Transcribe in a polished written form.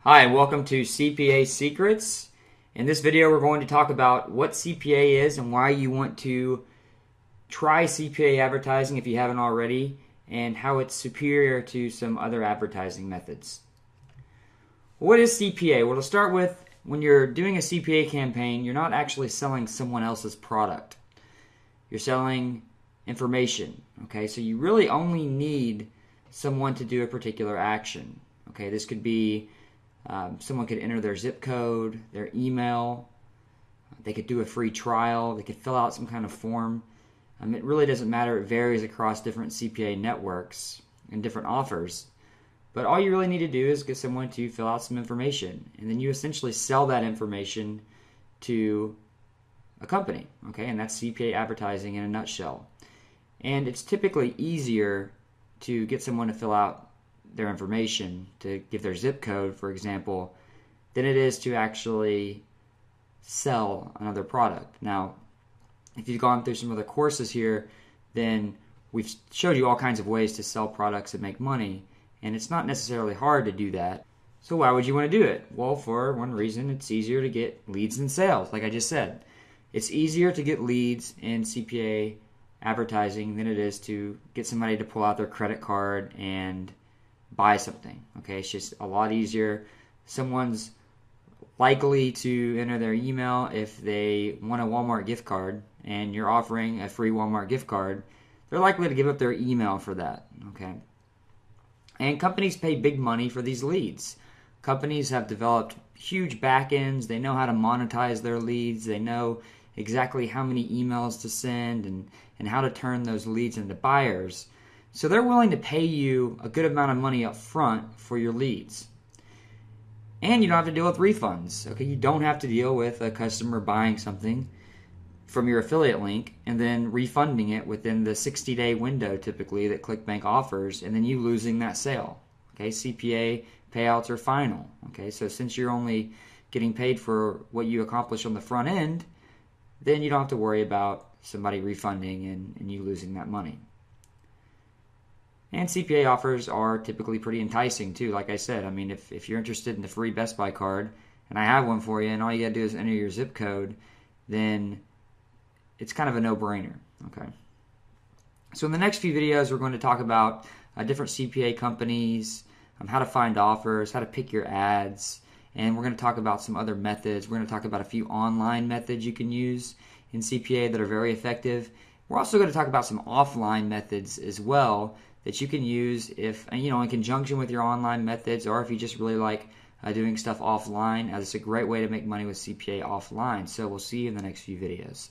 Hi, and welcome to CPA Secrets. In this video, we're going to talk about what CPA is and why you want to try CPA advertising if you haven't already, and how it's superior to some other advertising methods. What is CPA? Well, to start with, when you're doing a CPA campaign, you're not actually selling someone else's product. You're selling information, okay? So you really only need someone to do a particular action, okay? This could be someone could enter their zip code, their email, they could do a free trial, they could fill out some kind of form. It really doesn't matter. It varies across different CPA networks and different offers. But all you really need to do is get someone to fill out some information, and then you essentially sell that information to a company, okay? And that's CPA advertising in a nutshell. And it's typically easier to get someone to fill out their information, to give their zip code, for example, than it is to actually sell another product. Now, if you've gone through some other courses here, then we've showed you all kinds of ways to sell products and make money, and it's not necessarily hard to do that. So why would you want to do it? Well, for one reason, it's easier to get leads and sales, like I just said. It's easier to get leads in CPA advertising than it is to get somebody to pull out their credit card and buy something. Okay, it's just a lot easier. Someone's likely to enter their email if they want a Walmart gift card and you're offering a free Walmart gift card. They're likely to give up their email for that. Okay, and companies pay big money for these leads. Companies have developed huge back ends. They know how to monetize their leads. They know exactly how many emails to send and how to turn those leads into buyers. So they're willing to pay you a good amount of money up front for your leads. And you don't have to deal with refunds. Okay, you don't have to deal with a customer buying something from your affiliate link and then refunding it within the 60-day window typically that ClickBank offers, and then you losing that sale. Okay, CPA payouts are final. Okay, so since you're only getting paid for what you accomplish on the front end, then you don't have to worry about somebody refunding and you losing that money. And CPA offers are typically pretty enticing too. Like I said, I mean, if you're interested in the free Best Buy card, and I have one for you, and all you gotta do is enter your zip code, then it's kind of a no-brainer, okay? So in the next few videos, we're going to talk about different CPA companies, how to find offers, how to pick your ads, and we're going to talk about some other methods. We're going to talk about a few online methods you can use in CPA that are very effective. We're also going to talk about some offline methods as well that you can use if, in conjunction with your online methods, or if you just really like doing stuff offline. It's a great way to make money with CPA offline. So we'll see you in the next few videos.